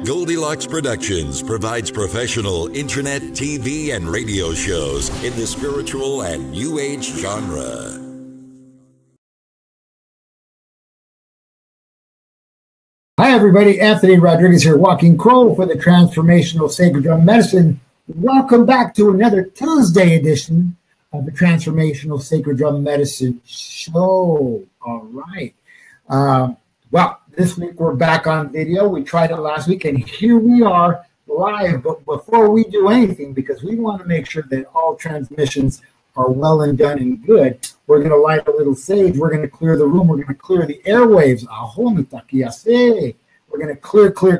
Goldylocks Productions provides professional internet, TV, and radio shows in the spiritual and New Age genre. Hi, everybody. Anthony Rodriguez here, Walking Crow for the Transformational Sacred Drum Medicine. Welcome back to another Tuesday edition of the Transformational Sacred Drum Medicine Show. All right. Well, this week we're back on video. We tried it last week, and here we are live. But before we do anything, because we want to make sure that all transmissions are well and done and good, we're going to light a little sage. We're going to clear the room. We're going to clear the airwaves. We're going to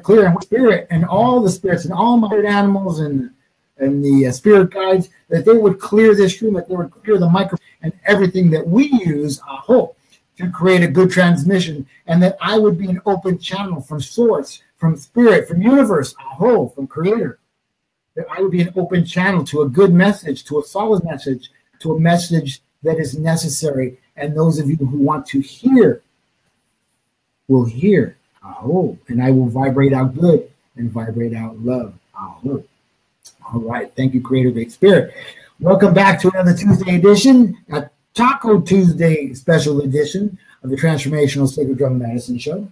clear, and spirit and all the spirits and all my animals and the spirit guides, that they would clear this room, that they would clear the microphone and everything that we use, to create a good transmission, and that I would be an open channel from source, from spirit, from universe, from creator. That I would be an open channel to a good message, to a solid message, to a message that is necessary. And those of you who want to hear will hear. And I will vibrate out good and vibrate out love. All right. Thank you, Creator Great Spirit. Welcome back to another Tuesday edition, a Taco Tuesday special edition of the Transformational Sacred Drum Medicine Show.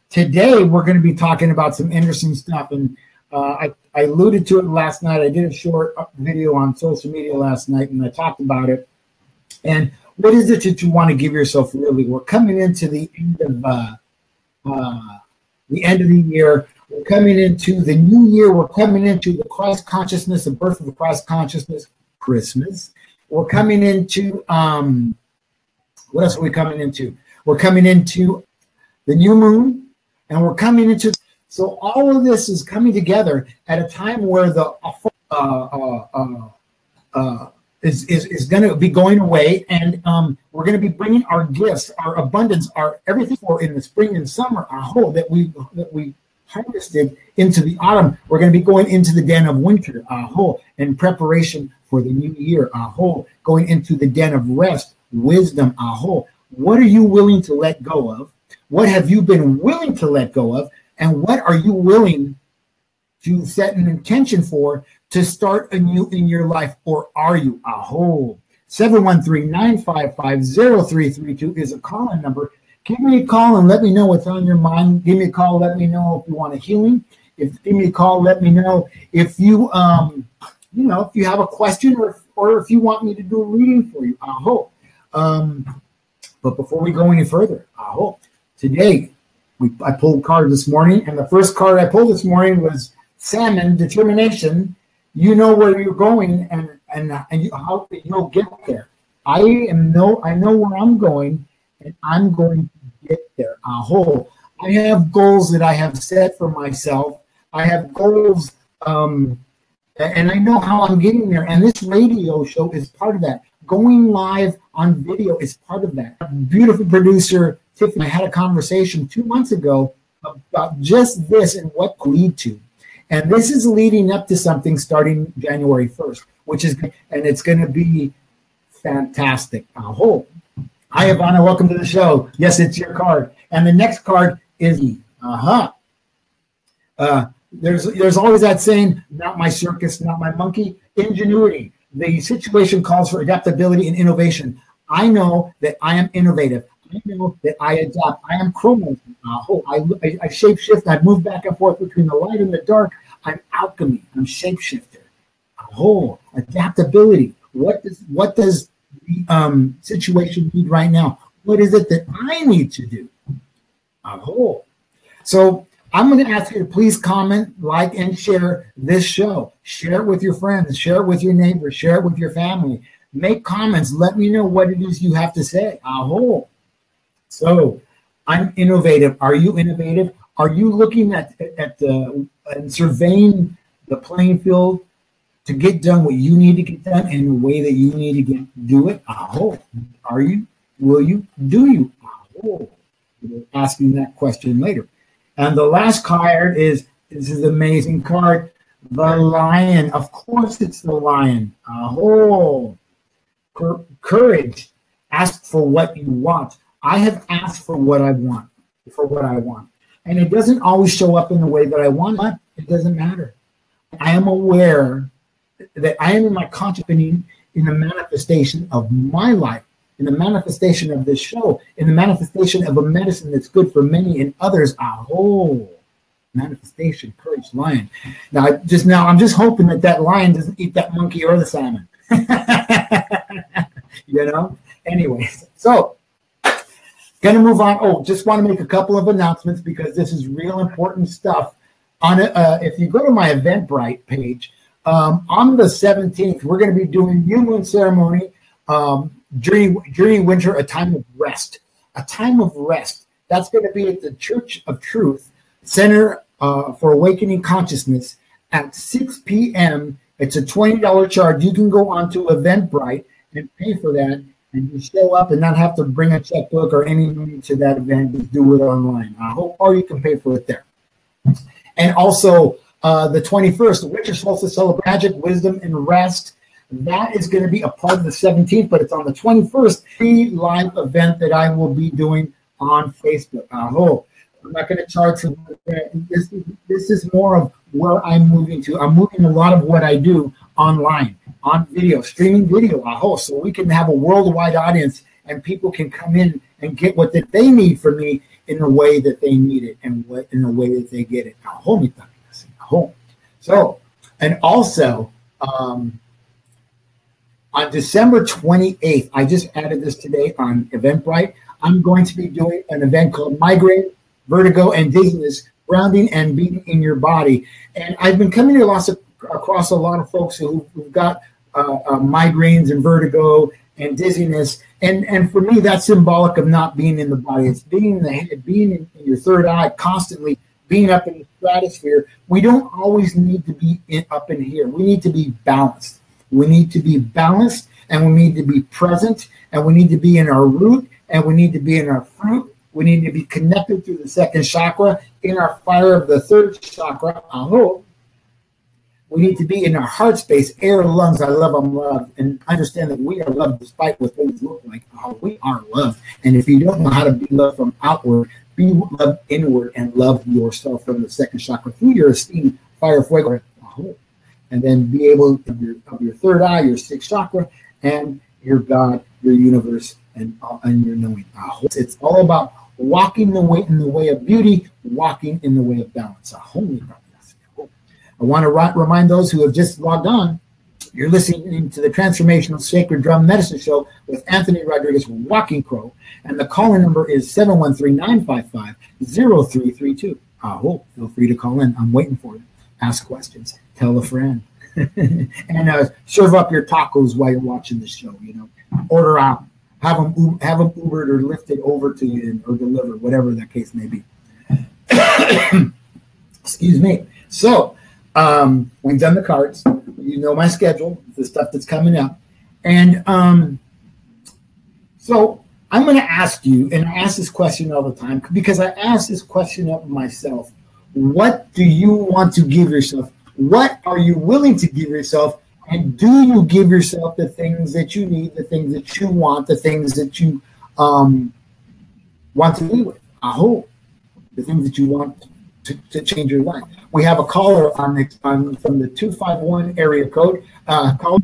Today, we're going to be talking about some interesting stuff. And I alluded to it last night. I did a short video on social media last night, and I talked about it. And what is it that you want to give yourself, really? We're coming into the end of the year. We're coming into the new year. We're coming into the Christ consciousness, the birth of the Christ consciousness, Christmas. We're coming into, what else are we coming into? We're coming into the new moon, and we're coming into, so all of this is coming together at a time where the is going to be going away, and we're going to be bringing our gifts, our abundance, our everything for in the spring and summer, that we harvested into the autumn. We're going to be going into the den of winter, in preparation for the new year, going into the den of rest, wisdom, What are you willing to let go of? What have you been willing to let go of? And what are you willing to set an intention for to start anew in your life? Or are you? 713-955-0332 is a call-in number. Give me a call and let me know what's on your mind. Give me a call. Let me know if you want a healing. Give me a call. Let me know if you, if you have a question or if you want me to do a reading for you. But before we go any further, today I pulled cards this morning, and the first card I pulled this morning was Salmon, Determination. You know where you're going, and how you'll get there. I know where I'm going, and I'm going to get there. I have goals that I have set for myself. I have goals, and I know how I'm getting there. And this radio show is part of that. Going live on video is part of that. Beautiful producer Tiffany, I had a conversation 2 months ago about just this and what to lead to. And this is leading up to something starting January 1st, and it's going to be fantastic. Hi, Ivana. Welcome to the show. Yes, it's your card. And the next card is there's always that saying, not my circus, not my monkey. Ingenuity. The situation calls for adaptability and innovation. I know that I am innovative. I know that I adapt. I am chromo. I shapeshift. I move back and forth between the light and the dark. I'm alchemy. I'm shapeshifter. Adaptability. What does the situation need right now? What is it that I need to do? So I'm going to ask you to please comment, like, and share this show. Share it with your friends. Share it with your neighbors. Share it with your family. Make comments. Let me know what it is you have to say. So I'm innovative. Are you innovative? Are you looking at and surveying the playing field to get done what you need to get done in the way that you need to do it? Are you? Will you? Do you? We'll ask you that question later. And the last card this is an amazing card, the Lion. Of course it's the Lion. Courage. Ask for what you want. I have asked for what I want. And it doesn't always show up in the way that I want it. It doesn't matter. I am aware that I am in my consciousness in the manifestation of my life, in the manifestation of this show, in the manifestation of a medicine that's good for many and others. Oh, manifestation, courage, lion. Now, I'm just hoping that lion doesn't eat that monkey or the salmon. You know? Anyways, so gonna move on. Oh, just want to make a couple of announcements because this is real important stuff. If you go to my Eventbrite page, on the 17th, we're going to be doing New Moon Ceremony, during winter, a time of rest. A time of rest. That's going to be at the Church of Truth Center for Awakening Consciousness at 6 p.m. It's a $20 charge. You can go on to Eventbrite and pay for that, and you show up and not have to bring a checkbook or any money to that event. Just do it online. Or you can pay for it there. And also, the 21st, the Winter Solstice Celebration, Magic, Wisdom, and Rest. That is going to be a part of the 17th, but it's on the 21st, free live event that I will be doing on Facebook. I'm not going to charge for this. This is more of where I'm moving to. I'm moving a lot of what I do online, on video, streaming video. So we can have a worldwide audience and people can come in and get what that they need from me in the way that they need it and in the way that they get it. So, and also on December 28th, I just added this today on Eventbrite, I'm going to be doing an event called Migraine, Vertigo, and Dizziness, Grounding and Being in Your Body. And I've been coming across a lot of folks who've got migraines and vertigo and dizziness. And for me, that's symbolic of not being in the body. It's being in the head, being in your third eye, constantly being up in the stratosphere. We don't always need to be up in here. We need to be balanced. We need to be balanced, and we need to be present, and we need to be in our root, and we need to be in our fruit. We need to be connected through the second chakra, in our fire of the third chakra. We need to be in our heart space, air, lungs. I love them, love, and understand that we are loved despite what things look like. We are loved. And if you don't know how to be loved from outward, be loved inward and love yourself from the second chakra through your esteem, fire, fuego, and then be able to of your third eye, your sixth chakra, and your God, your universe, and your knowing. It's all about walking in the way of beauty, walking in the way of balance. I want to remind those who have just logged on, you're listening to the Transformational Sacred Drum Medicine Show with Anthony Rodriguez, Walking Crow, and the call-in number is 713-955-0332. Feel free to call in. I'm waiting for you. Ask questions. Tell a friend. And serve up your tacos while you're watching the show. Order out. Have them Ubered or lifted over to you or delivered, whatever that case may be. Excuse me. So, we've done the cards. You know my schedule, the stuff that's coming up. And so I'm going to ask you, and I ask this question all the time, because I ask this question of myself. What do you want to give yourself? What are you willing to give yourself? And do you give yourself the things that you need, the things that you want, the things that you want to be with? The things that you want to change your life. We have a caller from the 251 area code. Caller.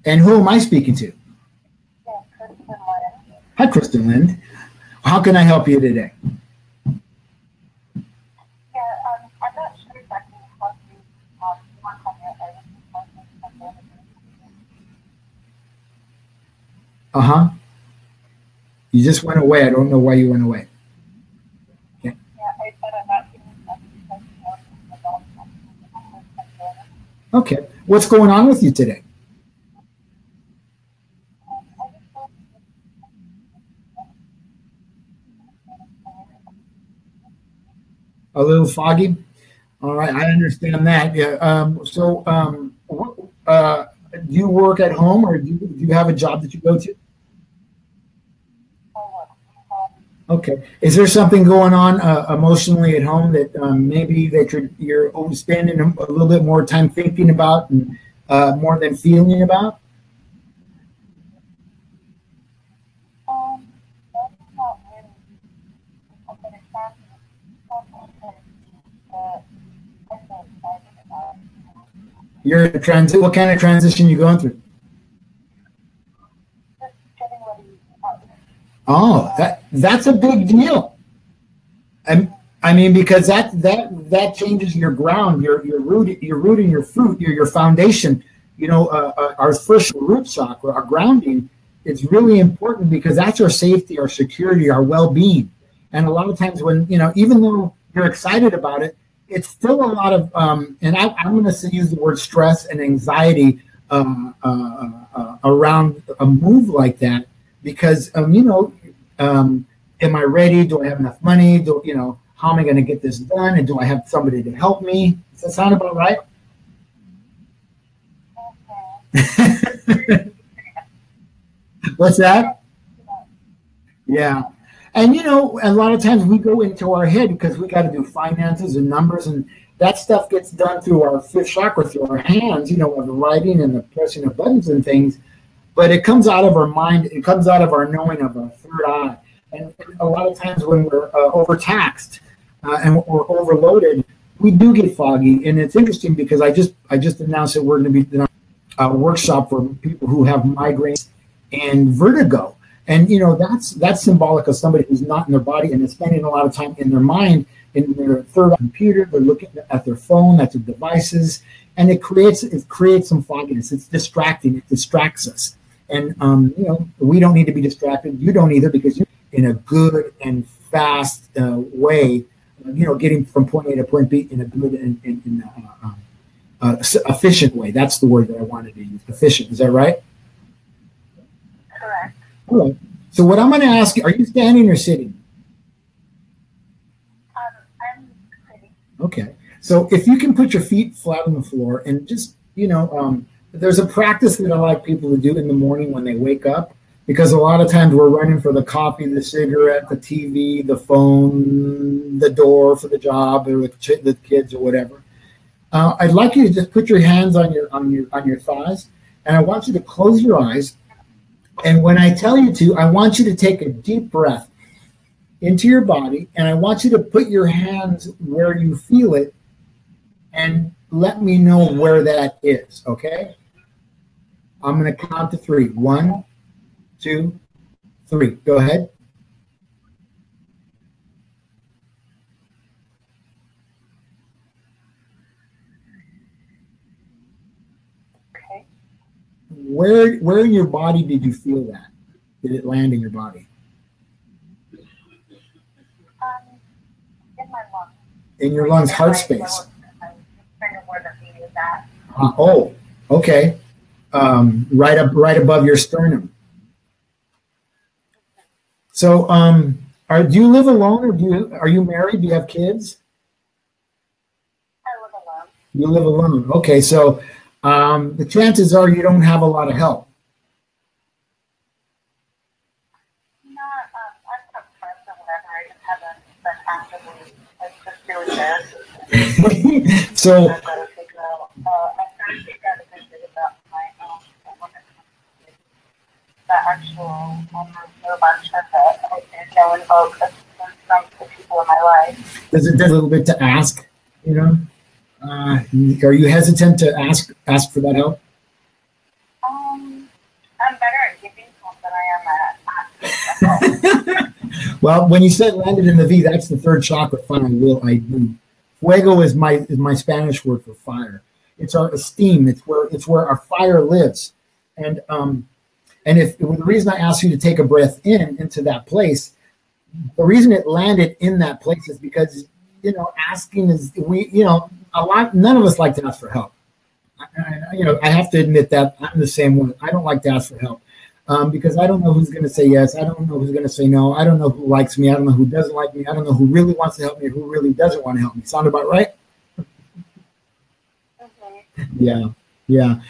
And who am I speaking to? Hi, Kristen Lind. How can I help you today? I'm not sure exactly how to work on your area. You just went away. I don't know why you went away. Okay. Yeah, I said I'm not doing Okay. What's going on with you today? A little foggy. All right, I understand that. Yeah. Do you work at home, or do you have a job that you go to? Okay. Is there something going on emotionally at home that maybe that you're spending a little bit more time thinking about and more than feeling about? You're in a transit. What kind of transition you going through? Just getting ready. Oh, that's a big deal. I mean, because that changes your ground, your root, and your fruit, your foundation. You know, our first root chakra, our grounding, is really important because that's our safety, our security, our well-being. And a lot of times when, you know, even though you're excited about it, it's still a lot of, and I'm going to use the word stress and anxiety around a move like that because, you know, am I ready? Do I have enough money? You know, how am I going to get this done? And do I have somebody to help me? Does that sound about right? What's that? Yeah. And, you know, a lot of times we go into our head because we got to do finances and numbers, and that stuff gets done through our fifth chakra, through our hands, you know, the writing and the pressing of buttons and things. But it comes out of our mind. It comes out of our knowing of our third eye. And a lot of times when we're overtaxed and we're overloaded, we do get foggy. And it's interesting because I just announced that we're going to be doing a workshop for people who have migraines and vertigo. And, you know, that's symbolic of somebody who's not in their body and is spending a lot of time in their mind, in their third eye computer. They're looking at their phone, at their devices, and it creates some fogginess. It's distracting. It distracts us. And, you know, we don't need to be distracted. You don't either, because you're in a good and fast way, you know, getting from point A to point B in a good and efficient way. That's the word that I wanted to use. Efficient. Is that right? Correct. All right. So what I'm going to ask you, are you standing or sitting? I'm sitting. Okay. So if you can put your feet flat on the floor and just, you know, there's a practice that I like people to do in the morning when they wake up, because a lot of times we're running for the coffee, the cigarette, the TV, the phone, the door for the job, or the kids or whatever. I'd like you to just put your hands on your thighs, and I want you to close your eyes. And when I tell you to, I want you to take a deep breath into your body, and I want you to put your hands where you feel it and let me know where that is, okay? I'm going to count to 3. 1, 2, 3. Go ahead. Okay. Where in your body did you feel that? Did it land in your body? In my lungs. In your lungs, heart space. Kind of where the feet is at. Oh, okay. Right above your sternum. So, do you live alone, or are you married? Do you have kids? I live alone. You live alone. Okay, so the chances are you don't have a lot of help. Not, I've got friends or whatever. I just haven't been actively. It's just really bad. So. I've got to figure out. I've got to figure out a good bit about my when it comes to the actual non-judgmental that I think I invoke assistance from the people in my life. Does it do a little bit to ask? You know, are you hesitant to ask for that help? I'm better at giving help than I am at asking. Well, when you said landed in the V, that's the third chakra. Fire, I do. Fuego is my Spanish word for fire. It's our esteem. It's where our fire lives. And if the reason I asked you to take a breath into that place, the reason it landed in that place is because, you know, asking is none of us like to ask for help. I have to admit that I'm the same one. I don't like to ask for help because I don't know who's going to say yes. I don't know who's going to say no. I don't know who likes me. I don't know who doesn't like me. I don't know who really wants to help me or who really doesn't want to help me. Sound about right? Yeah. Yeah.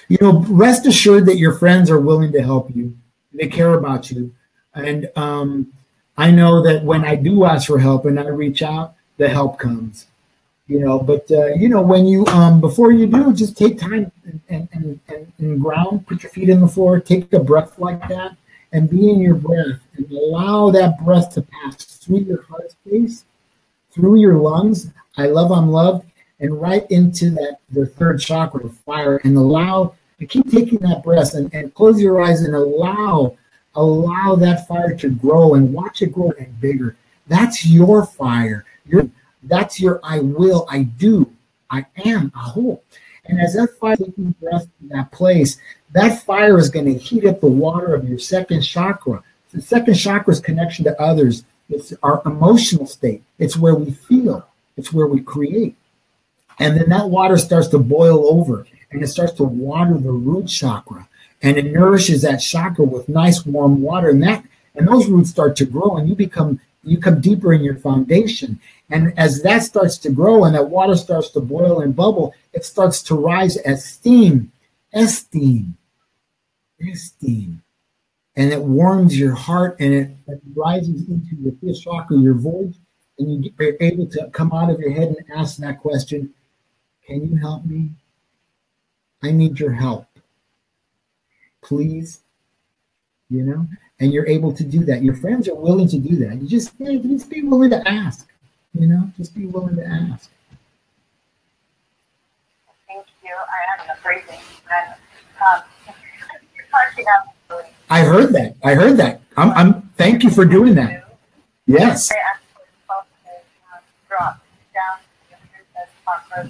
You know, rest assured that your friends are willing to help you. They care about you. And I know that when I do ask for help and I reach out, the help comes. You know, but, you know, when you, before you do, just take time and ground, put your feet in the floor, take a breath like that, and be in your breath and allow that breath to pass through your heart space, through your lungs. I'm loved. and right into the third chakra of fire, and allow, and keep taking that breath, and close your eyes and allow that fire to grow, and watch it grow and bigger. That's your fire. That's your I will, I do, I am, aho. And as that fire is taking breath in that place, that fire is going to heat up the water of your second chakra. The second chakra's connection to others. It's our emotional state. It's where we feel. It's where we create. And then that water starts to boil over, and it starts to water the root chakra, and it nourishes that chakra with nice warm water, and those roots start to grow, and you come deeper in your foundation. And as that starts to grow and that water starts to boil and bubble, it starts to rise as steam, esteem, and it warms your heart, and it rises into your fifth chakra, your void, and you're able to come out of your head and ask that question, can you help me? I need your help, please. You know, and you're able to do that. Your friends are willing to do that. You just be willing to ask. You know, just be willing to ask. Thank you. I am breathing. And you're punching out. I heard that. I'm. Thank you for doing that. Yes. I actually felt it drop down to the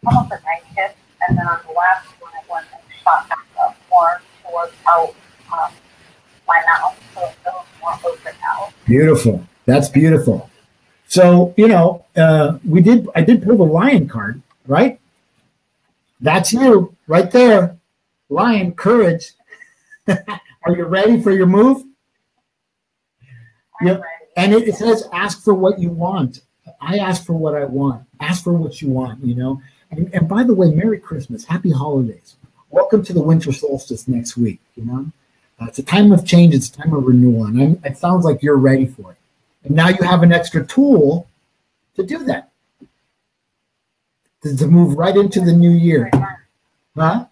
almost a nice hit, and then on the last one it went and shot back up more towards out my mouth, so it feels more open now. Beautiful. That's beautiful. So, you know, I did pull the lion card, right? That's you right there. Lion, courage. Are you ready for your move? I'm ready. And it says, ask for what you want. I ask for what I want. Ask for what you want, you know. And by the way, Merry Christmas. Happy holidays. Welcome to the winter solstice next week, you know. It's a time of change. It's a time of renewal. And it sounds like you're ready for it. And now you have an extra tool to do that. To move right into the new year. Huh? Thank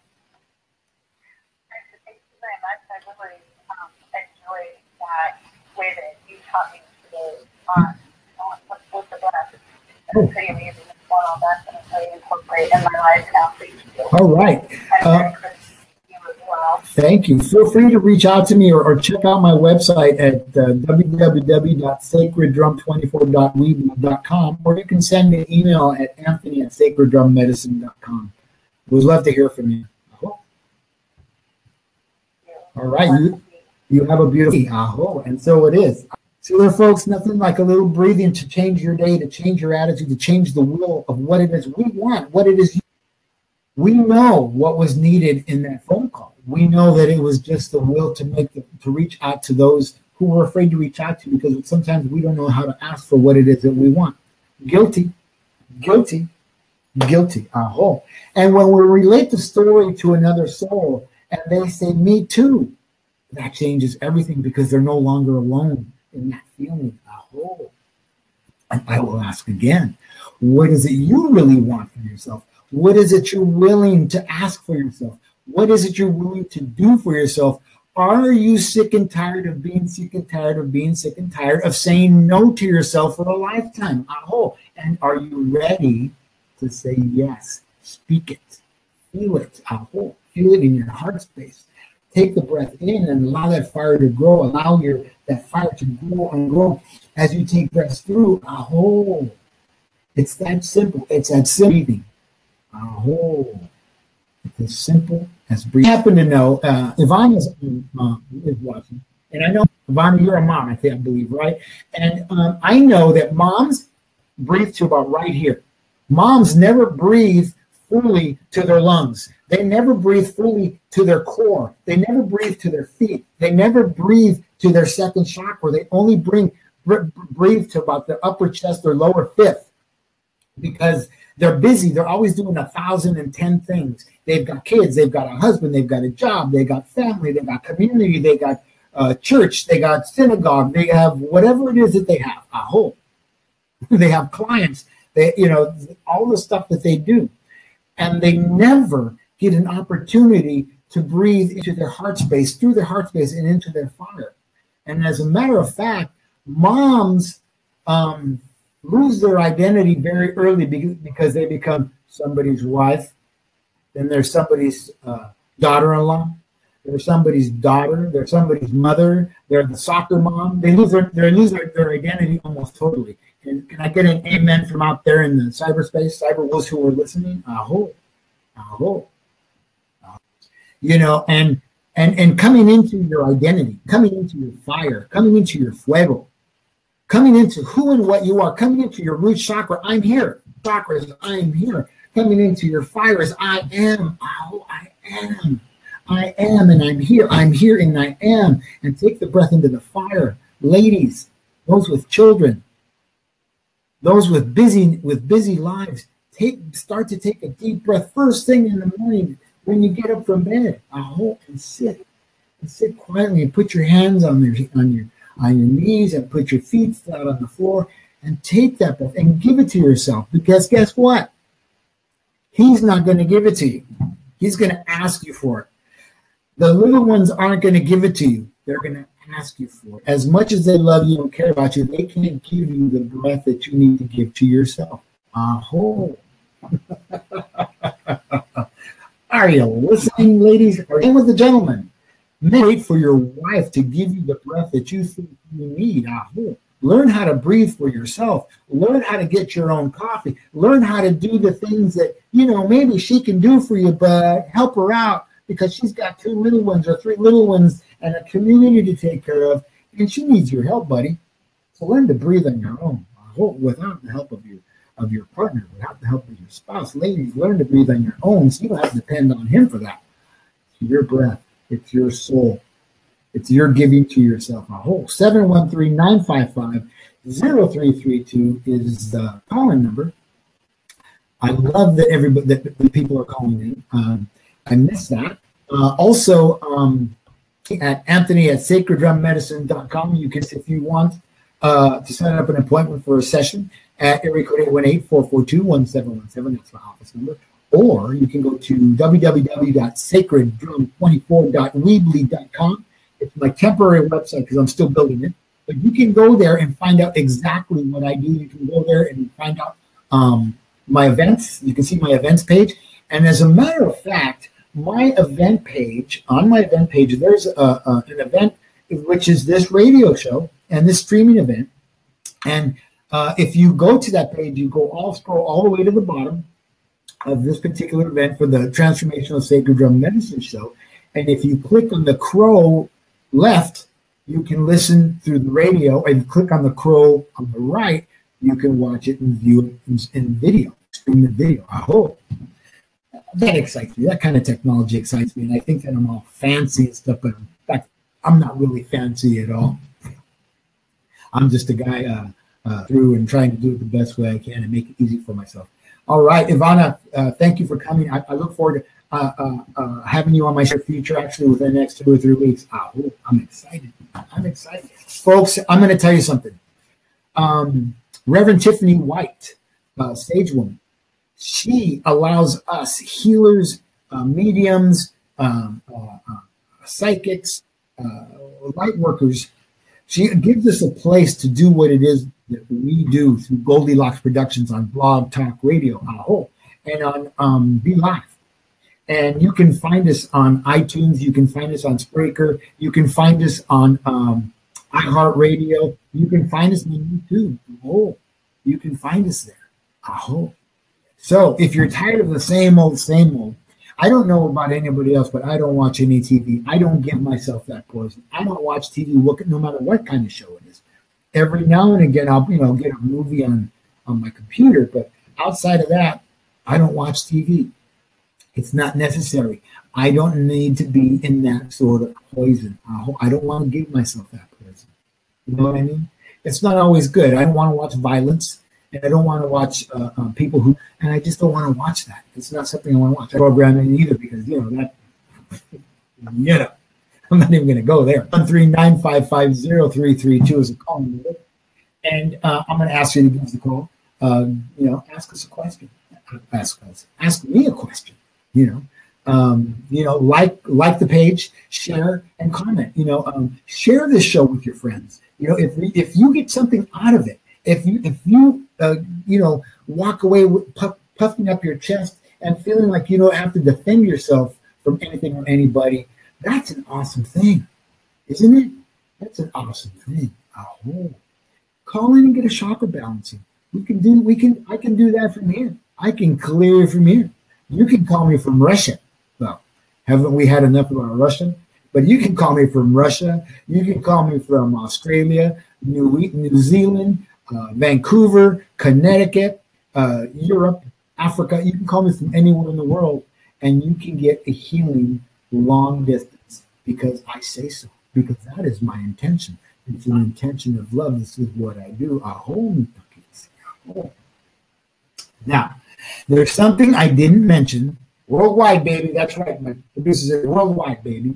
you very much. I really enjoyed that way that you taught me today on with the breath. It's pretty amazing. It's all that I'm going to incorporate in my life now. Thank you. All right. Thank you. Feel free to reach out to me or check out my website at www.sacreddrum24.weebly.com, or you can send me an email at anthony@sacreddrummedicine.com. We'd love to hear from you. All right. You have a beautiful aho, and so it is. See there, folks, nothing like a little breathing to change your day, to change your attitude, to change the will of what it is we want, what it is. We know what was needed in that phone call. We know that it was just the will to reach out to those who we're afraid to reach out to, because sometimes we don't know how to ask for what it is that we want. Guilty. Aho. And when we relate the story to another soul and they say, me too, that changes everything, because they're no longer alone in that feeling. Aho. And I will ask again, what is it you really want for yourself? What is it you're willing to ask for yourself? What is it you're willing to do for yourself? Are you sick and tired of being sick and tired of being sick and tired of saying no to yourself for a lifetime? Aho. And are you ready to say yes? Speak it. Feel it. Aho. Feel it in your heart space. Take the breath in and allow that fire to grow. Allow that fire to grow and grow as you take breaths through. Aho. It's that simple. It's that breathing. Aho. It's as simple as breathing. I happen to know Ivana is watching, and I know Ivana, you're a mom, I believe, right? And I know that moms breathe to about right here. Moms never breathe fully to their lungs. They never breathe fully to their core. They never breathe to their feet. They never breathe to their second chakra. They only breathe to about their upper chest or lower fifth, because they're busy. They're always doing 1,010 things. They've got kids. They've got a husband. They've got a job. They got family. They got community. They got church. They got synagogue. They have whatever it is that they have. Aho. They have clients. They, all the stuff that they do, and they never get an opportunity to breathe into their heart space, through their heart space, and into their fire. And as a matter of fact, moms lose their identity very early because they become somebody's wife, then there's somebody's daughter-in-law, there's somebody's daughter, there's somebody's mother, they're the soccer mom. They lose their identity almost totally. And can I get an amen from out there in the cyberspace, cyber wolves who are listening? Aho, aho. You know, and coming into your identity, coming into your fire, coming into your fuego, coming into who and what you are, coming into your root chakra, I'm here. Chakra is I'm here. Coming into your fire is I am. Oh, I am. I am and I'm here. I'm here and I am. And take the breath into the fire. Ladies, those with children, those with busy lives, start to take a deep breath first thing in the morning when you get up from bed. And sit quietly and put your hands on your knees and put your feet flat on the floor and take that breath and give it to yourself. Because guess what? He's not going to give it to you. He's going to ask you for it. The little ones aren't going to give it to you. They're going to ask you for it. As much as they love you and care about you, they can't give you the breath that you need to give to yourself. Aho. Are you listening, ladies? And with the gentlemen, wait for your wife to give you the breath that you think you need. Aho. Learn how to breathe for yourself. Learn how to get your own coffee. Learn how to do the things that, you know, maybe she can do for you, but help her out because she's got 2 little ones or 3 little ones and a community to take care of, and she needs your help, buddy. So learn to breathe on your own, without the help of your partner, without the help of your spouse. Ladies, learn to breathe on your own so you don't have to depend on him for that. It's your breath. It's your soul. It's your giving to yourself. 713-955-0332 is the calling number. I love that that the people are calling in. I miss that. Also, at Anthony@sacreddrummedicine.com, you can, if you want to set up an appointment for a session at area code 818-442-1717. That's my office number. Or you can go to www.sacreddrum24.weebly.com. It's my temporary website because I'm still building it. But you can go there and find out exactly what I do. You can go there and find out my events. You can see my events page. And as a matter of fact, my event page, on my event page, there's an event which is this radio show and this streaming event. And if you go to that page, you scroll all the way to the bottom of this particular event for the Transformational Sacred Drum Medicine Show. And if you click on the crow left, you can listen through the radio, and click on the crow on the right, you can watch it and view it in video, stream the video. Aho. That excites me. That kind of technology excites me. And I think that I'm all fancy and stuff, but in fact, I'm not really fancy at all. I'm just a guy through and trying to do it the best way I can and make it easy for myself. All right, Ivana, thank you for coming. I look forward to having you on my show future, actually within the next 2 or 3 weeks. I'm excited. I'm excited. Folks, I'm going to tell you something. Reverend Tiffany White, sage woman, she allows us healers, mediums, psychics, light workers. She gives us a place to do what it is that we do through Goldylocks Productions on Blog Talk Radio, and on Be Live. And you can find us on iTunes. You can find us on Spreaker. You can find us on iHeartRadio. You can find us on YouTube. You can find us there. So if you're tired of the same old, I don't know about anybody else, but I don't watch any TV. I don't give myself that poison. I don't watch TV, no matter what kind of show it is. Every now and again, I'll get a movie on my computer, but outside of that, I don't watch TV. It's not necessary. I don't need to be in that sort of poison. I don't want to give myself that poison. You know what I mean? It's not always good. I don't want to watch violence, and I don't want to watch people who, and I just don't want to watch that. It's not something I want to watch. Programming either, because I'm not even going to go there. 139550332 is a call number, and I'm going to ask you to give us a call. Ask us a question. Ask me a question. Like the page, share and comment. Share this show with your friends. If you get something out of it, If you you know, walk away with puffing up your chest and feeling like you don't have to defend yourself from anything or anybody, that's an awesome thing, isn't it? That's an awesome thing. Oh, call in and get a chakra balancing. I can do that from here. I can clear from here. You can call me from Russia. Well, haven't we had enough about Russian? But you can call me from Russia. You can call me from Australia, New Zealand, Vancouver, Connecticut, Europe, Africa. You can call me from anywhere in the world, and you can get a healing long distance because I say so, because that is my intention. It's an intention of love. This is what I do. Now, there's something I didn't mention. Worldwide, baby. That's right. My producer said worldwide, baby.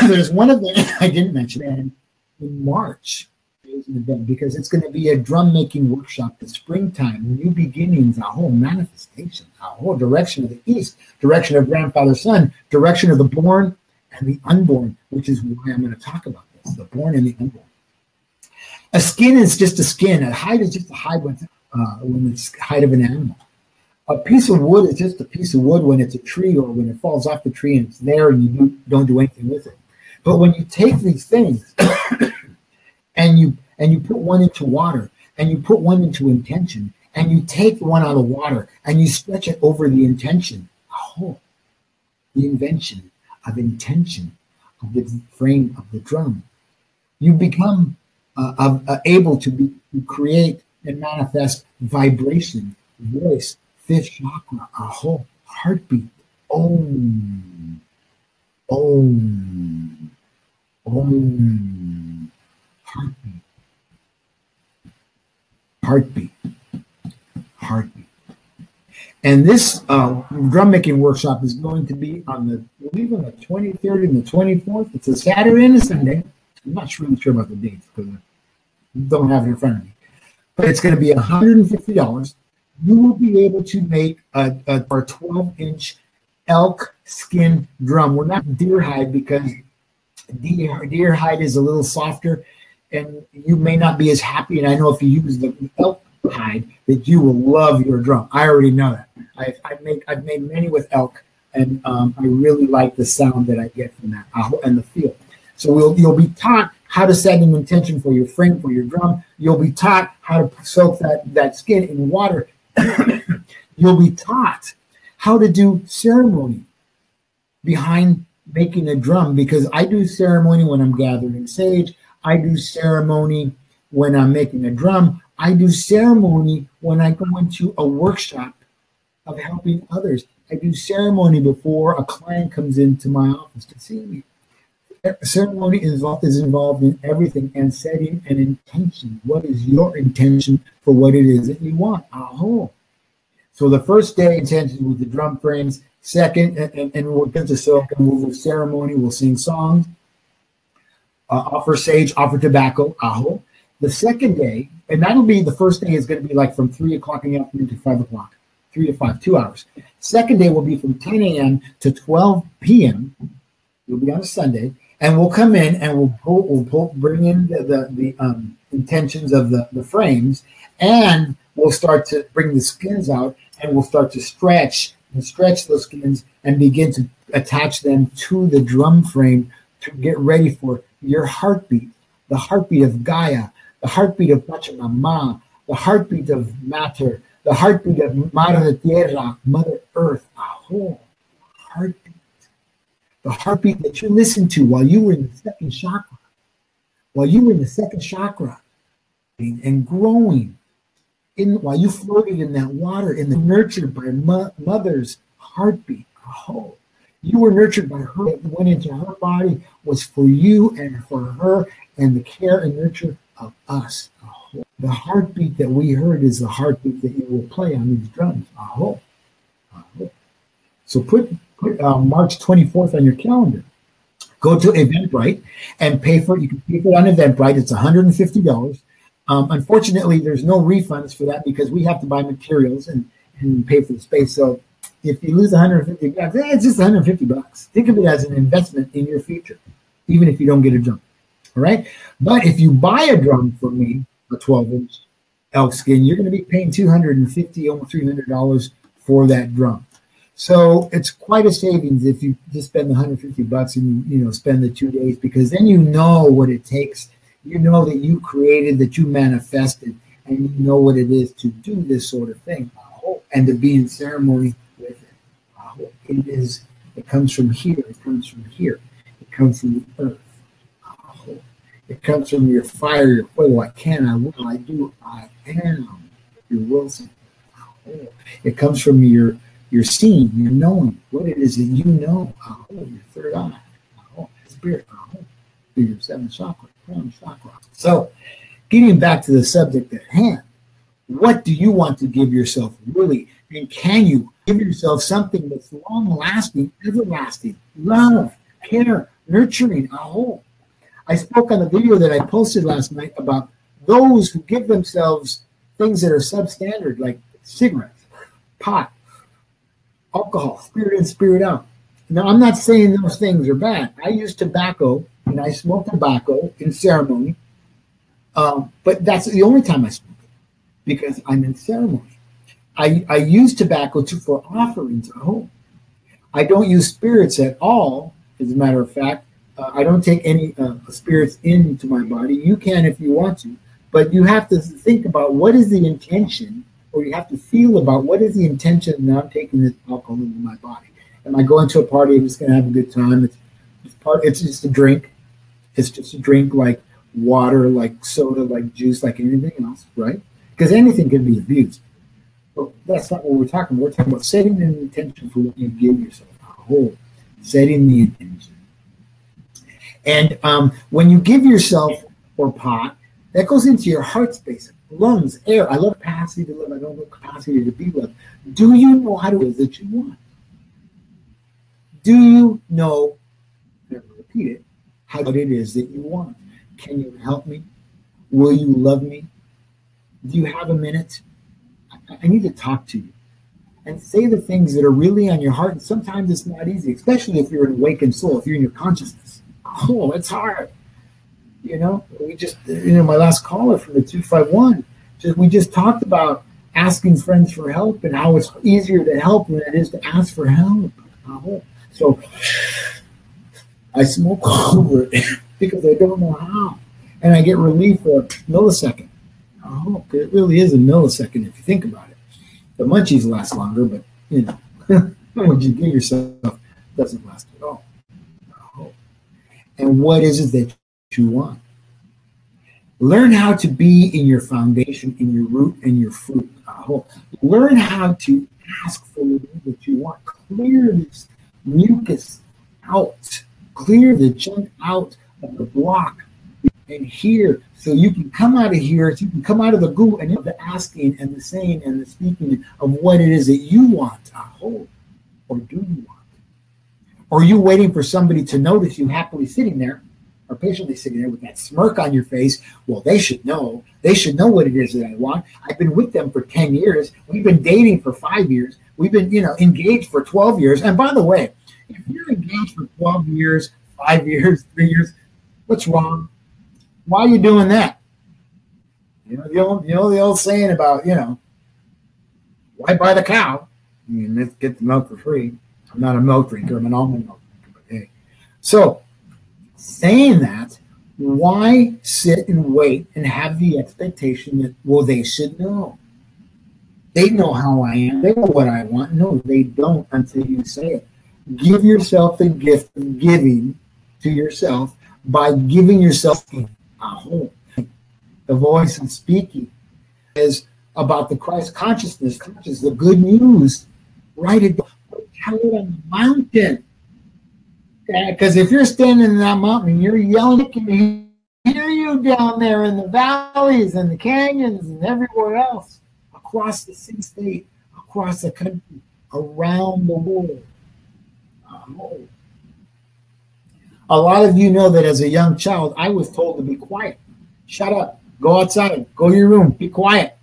There's one event I didn't mention, and in March is an event because it's going to be a drum making workshop in springtime, new beginnings, a whole manifestation, a whole direction of the east, direction of grandfather son, direction of the born and the unborn, which is why I'm going to talk about this, the born and the unborn. A skin is just a skin. A hide is just a hide when it's hide of an animal. A piece of wood is just a piece of wood when it's a tree or when it falls off the tree and it's there and you don't do anything with it. But when you take these things and you put one into water and you put one into intention and you take one out of water and you stretch it over the intention, the invention of intention of the frame of the drum, you become able to create and manifest vibration, voice, fifth chakra, a whole heartbeat. Om, om, om. Heartbeat, heartbeat, heartbeat. And this drum making workshop is going to be on the 23rd and the 24th. It's a Saturday and a Sunday. I'm not really sure about the dates because I don't have it in front of me. But it's going to be $150. You will be able to make a 12-inch elk skin drum. We're not deer hide because deer hide is a little softer and you may not be as happy. And I know if you use the elk hide that you will love your drum. I already know that. I've made many with elk, and I really like the sound that I get from that and the feel. So you'll be taught how to set an intention for your frame, for your drum. You'll be taught how to soak that skin in water. You'll be taught how to do ceremony behind making a drum, because I do ceremony when I'm gathering sage. I do ceremony when I'm making a drum. I do ceremony when I go into a workshop of helping others. I do ceremony before a client comes into my office to see me. Ceremony is involved in everything, and setting an intention. What is your intention for what it is that you want? So the first day intention with the drum frames. Second, and we'll get to silk and we'll do ceremony. We'll sing songs, offer sage, offer tobacco. The second day, and that'll be the first day is going to be like from 3 o'clock in the afternoon to 5 o'clock, 3 to 5, 2 hours. Second day will be from 10 a.m. to 12 p.m. It'll be on a Sunday, and we'll come in and we'll bring in the intentions of the frames, and we'll start to bring the skins out, and we'll start to stretch those skins and begin to attach them to the drum frame to get ready for your heartbeat, the heartbeat of Gaia, the heartbeat of Pachamama, the heartbeat of Matter, the heartbeat of Madre Tierra, Mother Earth, heartbeat. The heartbeat that you listened to while you were in the second chakra, and growing, while you floated in that water, nurtured by mother's heartbeat. You were nurtured by her. What went into her body was for you and for her, and the care and nurture of us. The heartbeat that we heard is the heartbeat that you will play on these drums. So put March 24th on your calendar. Go to Eventbrite and pay for it. You can pay for it on Eventbrite. It's $150. Unfortunately, there's no refunds for that because we have to buy materials and pay for the space. So if you lose $150, it's just $150. Think of it as an investment in your future, even if you don't get a drum. All right. But if you buy a drum from me, a 12-inch elk skin, you're going to be paying $250, almost $300 for that drum. So it's quite a savings if you just spend the $150 and you spend the 2 days, because then you know what it takes. You know that you created, that you manifested, and you know what it is to do this sort of thing, and to be in ceremony with it. It comes from here. It comes from here. It comes from the earth. It comes from your fire, your fuego. I can, I will, I do, I am. Your will. It comes from your seeing, your knowing, what it is that you know. Your third eye. Spirit. Your seventh chakra. Chakra. So, getting back to the subject at hand, what do you want to give yourself really? And can you give yourself something that's long-lasting, everlasting, love, care, nurturing, I spoke on a video that I posted last night about those who give themselves things that are substandard, like cigarettes, pot, alcohol, spirit in, spirit out. Now, I'm not saying those things are bad. I use tobacco, and I smoke tobacco in ceremony, but that's the only time I smoke it, because I'm in ceremony. I use tobacco for offerings at home. I don't use spirits at all, as a matter of fact. I don't take any spirits into my body. You can if you want to, but you have to think about what is the intention, or you have to feel about what is the intention of not taking this alcohol into my body. Am I going to a party? I'm just going to have a good time. It's just a drink. It's just a drink like water, like soda, like juice, like anything else, right? Because anything can be abused. But that's not what we're talking about. We're talking about setting an intention for what you give yourself. Setting the intention. And when you give yourself, or pot, that goes into your heart space, lungs, air. I love capacity to live. I don't love capacity to be loved. Do you know how to live that you want? Do you know, never repeat it, how it is that you want? Can you help me? Will you love me? Do you have a minute? I need to talk to you. And say the things that are really on your heart. And sometimes it's not easy, especially if you're an awakened soul, if you're in your consciousness. It's hard. We just, my last caller from the 251, we just talked about asking friends for help and how it's easier to help than it is to ask for help. So I smoke over it because I don't know how. And I get relief for a millisecond. It really is a millisecond if you think about it. The munchies last longer, but what you give yourself doesn't last at all. And what is it that you want? Learn how to be in your foundation, in your root and your fruit. Learn how to ask for what you want. Clear this mucus out. Clear the junk out of the block and here, so you can come out of here, so you can come out of the goo and the asking and the saying and the speaking of what it is that you want. Or do you want? Or are you waiting for somebody to notice you happily sitting there, or patiently sitting there with that smirk on your face? Well, they should know. They should know what it is that I want. I've been with them for 10 years. We've been dating for 5 years. We've been, engaged for 12 years. And by the way, if you're engaged for 12 years, 5 years, 3 years, what's wrong? Why are you doing that? The old saying about, why buy the cow? Let's get the milk for free. I'm not a milk drinker. I'm an almond milk drinker. But hey. So, saying that, why sit and wait and have the expectation that, well, they should know. They know how I am. They know what I want. No, they don't until you say it. Give yourself the gift of giving to yourself by giving yourself the voice of speaking is about the Christ consciousness, the good news. Write it down. Tell it on the mountain. Because if you're standing in that mountain and you're yelling, it can hear you down there in the valleys and the canyons and everywhere else, across the state, across the country, around the world. A lot of you know that as a young child, I was told to be quiet. Shut up. Go outside. Go to your room. Be quiet.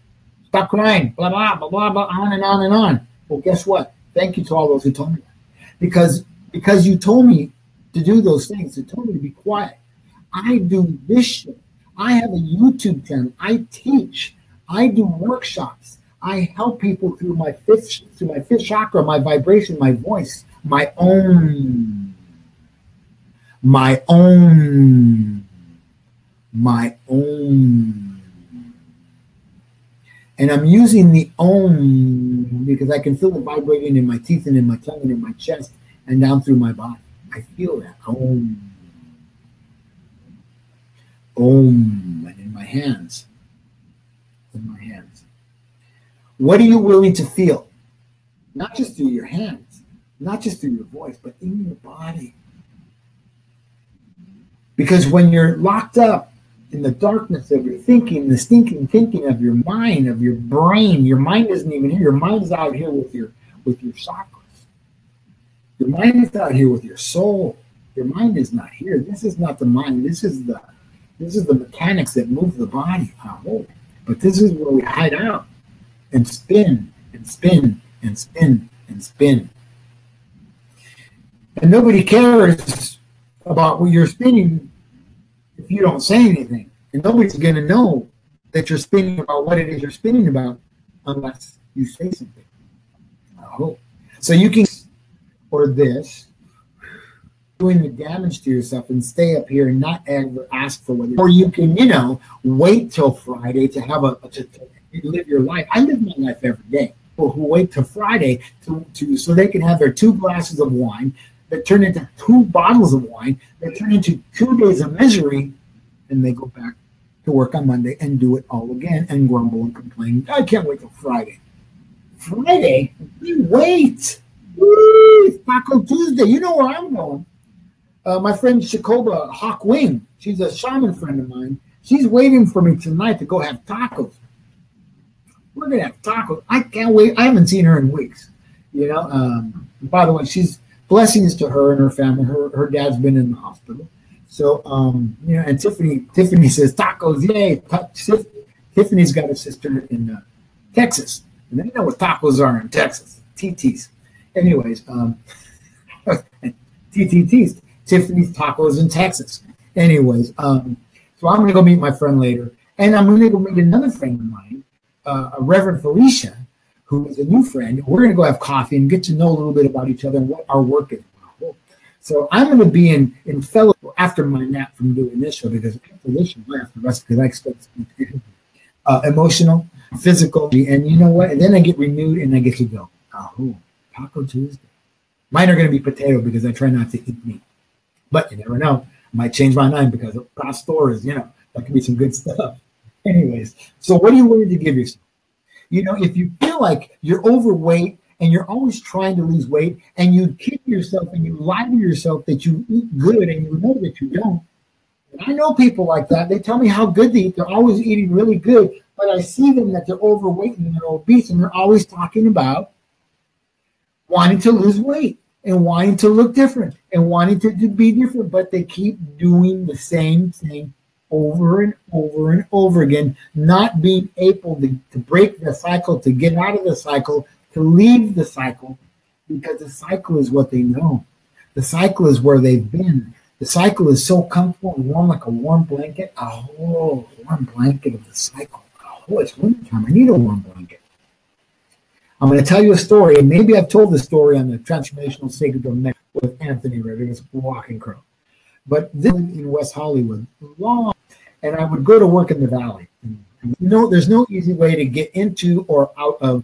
Stop crying. Blah, blah, blah, blah, blah, on and on and on. Well, guess what? Thank you to all those who told me that. Because you told me to do those things. You told me to be quiet. I do this shit. I have a YouTube channel. I teach. I do workshops. I help people through my fifth chakra, my vibration, my voice, my own. And I'm using the Om because I can feel it vibrating in my teeth and in my tongue and in my chest and down through my body. I feel that. Om. Om. And in my hands. What are you willing to feel? Not just through your hands, not just through your voice, but in your body. Because when you're locked up in the darkness of your thinking, the stinking thinking of your mind, of your brain, your mind isn't even here. Your mind is out here with your chakras. Your mind is out here with your soul. Your mind is not here. This is not the mind. This is the mechanics that move the body. But this is where we hide out and spin and spin and spin and spin. And nobody cares about what you're spinning if you don't say anything. And nobody's going to know that you're spinning about what it is you're spinning about unless you say something. So you can, or this, doing the damage to yourself and stay up here and not ever ask for what, or you can, wait till Friday to have to live your life. I live my life every day. People who wait till Friday so they can have their 2 glasses of wine that turn into 2 bottles of wine that turn into 2 days of misery, and they go back to work on Monday and do it all again and grumble and complain. I can't wait till Friday. Friday? Wait. Woo, it's Taco Tuesday. You know where I'm going. My friend Shakoba Hawk Wing, she's a shaman friend of mine. She's waiting for me tonight to go have tacos. We're going to have tacos. I can't wait. I haven't seen her in weeks. By the way, she's blessings to her and her family. Her dad's been in the hospital. So, and Tiffany says, tacos, yay. Tiffany's got a sister in Texas. And they know what tacos are in Texas. TTs. Anyways, TTTs. Tiffany's Tacos in Texas. Anyways, so I'm going to go meet my friend later. And I'm going to go meet another friend of mine, Reverend Felicia, who is a new friend. We're going to go have coffee and get to know a little bit about each other and what our work is. So I'm going to be in fellowship after my nap from doing this show, because after this show, I have to rest because I expect emotional, physical, and you know what? And then I get renewed and I get to go. Taco Tuesday. Mine are going to be potato because I try not to eat meat. But you never know. I might change my mind because of pastores, that could be some good stuff. Anyways, so what are you willing to give yourself? If you feel like you're overweight and you're always trying to lose weight and you kid yourself and you lie to yourself that you eat good and you know that you don't. And I know people like that. They tell me how good they eat. They're always eating really good, but I see them that they're overweight and they're obese and they're always talking about wanting to lose weight and wanting to look different and wanting to be different, but they keep doing the same thing over and over and over again, not being able to break the cycle, to get out of the cycle, to leave the cycle, because the cycle is what they know. The cycle is where they've been. The cycle is so comfortable and warm, like a warm blanket. Warm blanket of the cycle. It's wintertime. I need a warm blanket. I'm going to tell you a story, and maybe I've told the story on the Transformational Sacred Drum with Anthony Rivers, Walking Crow. But this in West Hollywood, long, and I would go to work in the valley. There's no easy way to get into or out of.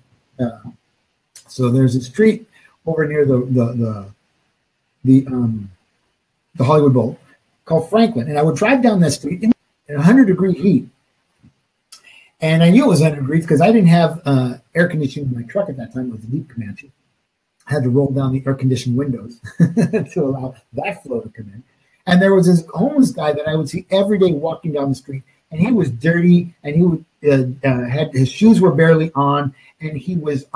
So there's a street over near the Hollywood Bowl called Franklin, and I would drive down that street in 100-degree heat. And I knew it was 100 degrees because I didn't have air conditioning in my truck at that time. It was a Jeep Comanche. I had to roll down the air-conditioned windows to allow that flow to come in. And there was this homeless guy that I would see every day walking down the street, and he was dirty, and he would had his shoes were barely on, and his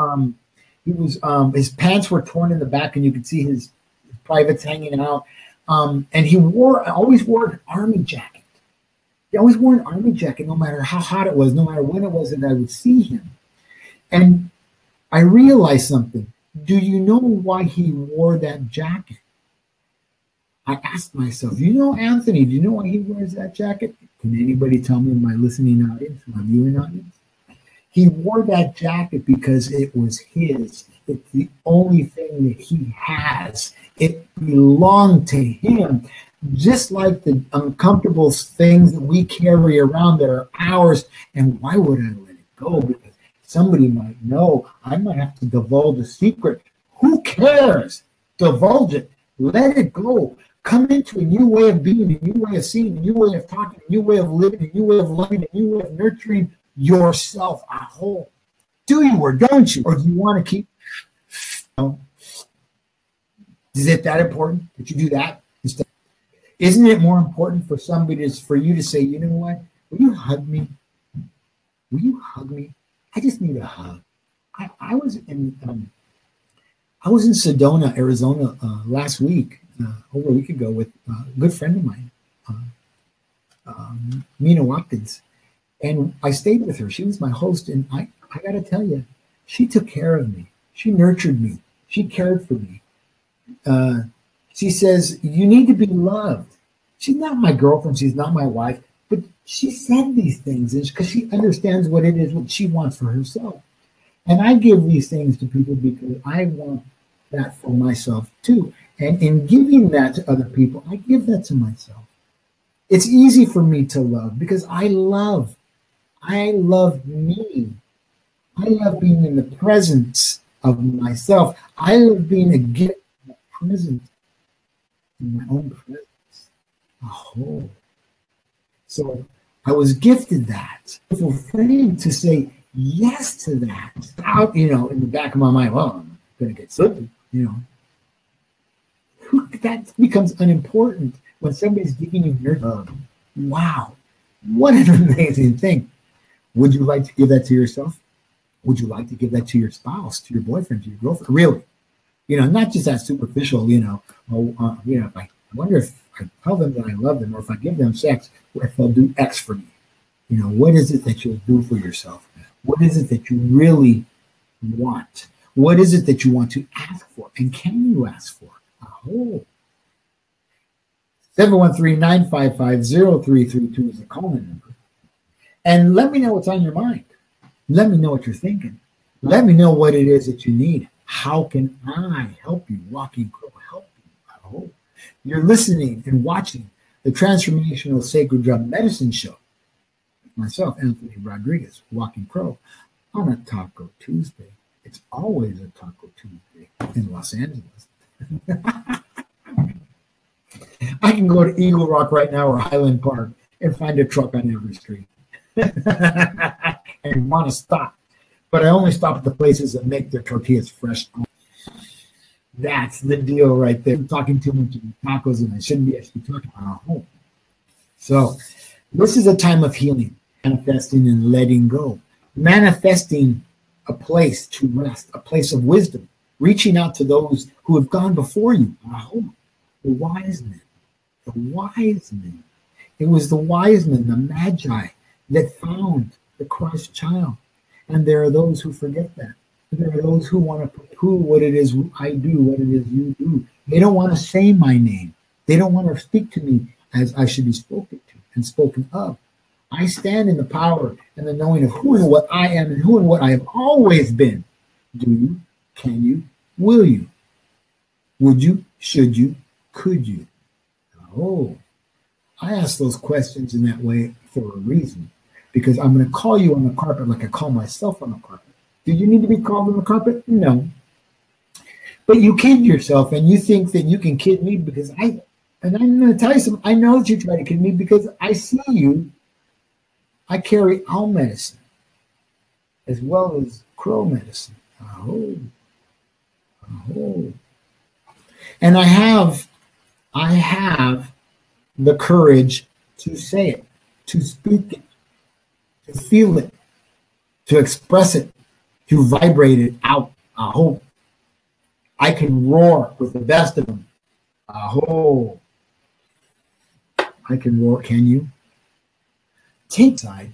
pants were torn in the back, and you could see his privates hanging out. And he always wore an army jacket. He always wore an army jacket, no matter how hot it was, no matter when it was that I would see him. And I realized something. Do you know why he wore that jacket? I asked myself, you know, Anthony, do you know why he wears that jacket? Can anybody tell me in my listening audience, my viewing audience? He wore that jacket because it was his. It's the only thing that he has. It belonged to him. Just like the uncomfortable things that we carry around that are ours. And why would I let it go? Because somebody might know. I might have to divulge a secret. Who cares? Divulge it. Let it go. Come into a new way of being, a new way of seeing, a new way of talking, a new way of living, a new way of loving, a new way of nurturing yourself a whole. Do you or don't you? Or do you want to keep, is it that important that you do that instead? Isn't it more important for somebody for you to say, you know what? Will you hug me? Will you hug me? I just need a hug. I was in Sedona, Arizona last week, over a week ago, with a good friend of mine, Mina Watkins. And I stayed with her. She was my host. And I got to tell you, she took care of me. She nurtured me. She cared for me. She says, you need to be loved. She's not my girlfriend. She's not my wife. But she said these things because she understands what it is, what she wants for herself. And I give these things to people because I want that for myself too. And in giving that to other people, I give that to myself. It's easy for me to love because I love me. I love being in the presence of myself. I love being a gift present in my own presence. Oh. So I was gifted that. For free to say yes to that. Out, in the back of my mind, well, I'm going to get something, That becomes unimportant when somebody's giving you your love. Wow. What an amazing thing. Would you like to give that to yourself? Would you like to give that to your spouse, to your boyfriend, to your girlfriend? Really? Not just that superficial, if I wonder if I tell them that I love them, or if I give them sex, if they'll do X for me. What is it that you'll do for yourself? What is it that you really want? What is it that you want to ask for? And can you ask for? 713-955-0332 is the calling number. And let me know what's on your mind. Let me know what you're thinking. Let me know what it is that you need. How can I help you? Walking Crow, help you. You're listening and watching the Transformational Sacred Drum Medicine Show. Myself, Anthony Rodriguez, Walking Crow, on a Taco Tuesday. It's always a Taco Tuesday in Los Angeles. I can go to Eagle Rock right now or Highland Park and find a truck on every street and want to stop. But I only stop at the places that make their tortillas fresh. That's the deal right there. I'm talking too much about tacos, and I shouldn't be actually talking about home. So this is a time of healing, manifesting and letting go. Manifesting a place to rest, a place of wisdom, reaching out to those who have gone before you. The wise men. The wise men. It was the wise men, the magi, that found the Christ child. And there are those who forget that. There are those who want to poo-poo what it is I do, what it is you do. They don't want to say my name. They don't want to speak to me as I should be spoken to and spoken of. I stand in the power and the knowing of who and what I am and who and what I have always been. Do you? Can you? Will you? Would you? Should you? Could you? I ask those questions in that way for a reason, because I'm going to call you on the carpet like I call myself on the carpet. Do you need to be called on the carpet? No. But you kid yourself and you think that you can kid me because and I'm going to tell you something. I know that you try to kid me because I see you. I carry owl medicine as well as crow medicine. And I have the courage to say it, to speak it, to feel it, to express it, to vibrate it out. I can roar with the best of them. I can roar. Can you? Take time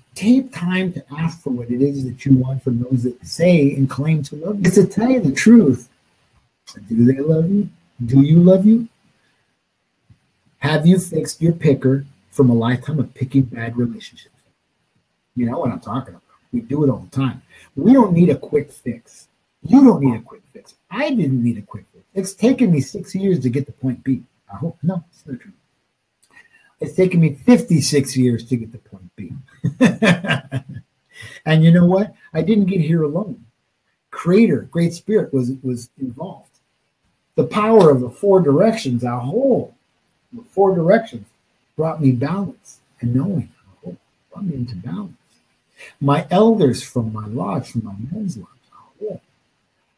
to ask for what it is that you want from those that say and claim to love you. It's to tell you the truth. Do they love you? Do you love you? Have you fixed your picker from a lifetime of picking bad relationships? You know what I'm talking about. We do it all the time. We don't need a quick fix. You don't need a quick fix. I didn't need a quick fix. It's taken me 6 years to get to point B. I hope. No, it's not true. It's taken me 56 years to get to point B. And you know what? I didn't get here alone. Creator, Great Spirit was involved. The power of the 4 directions, the 4 directions brought me balance and knowing. Brought me into balance. My elders from my lodge, from my men's lodge,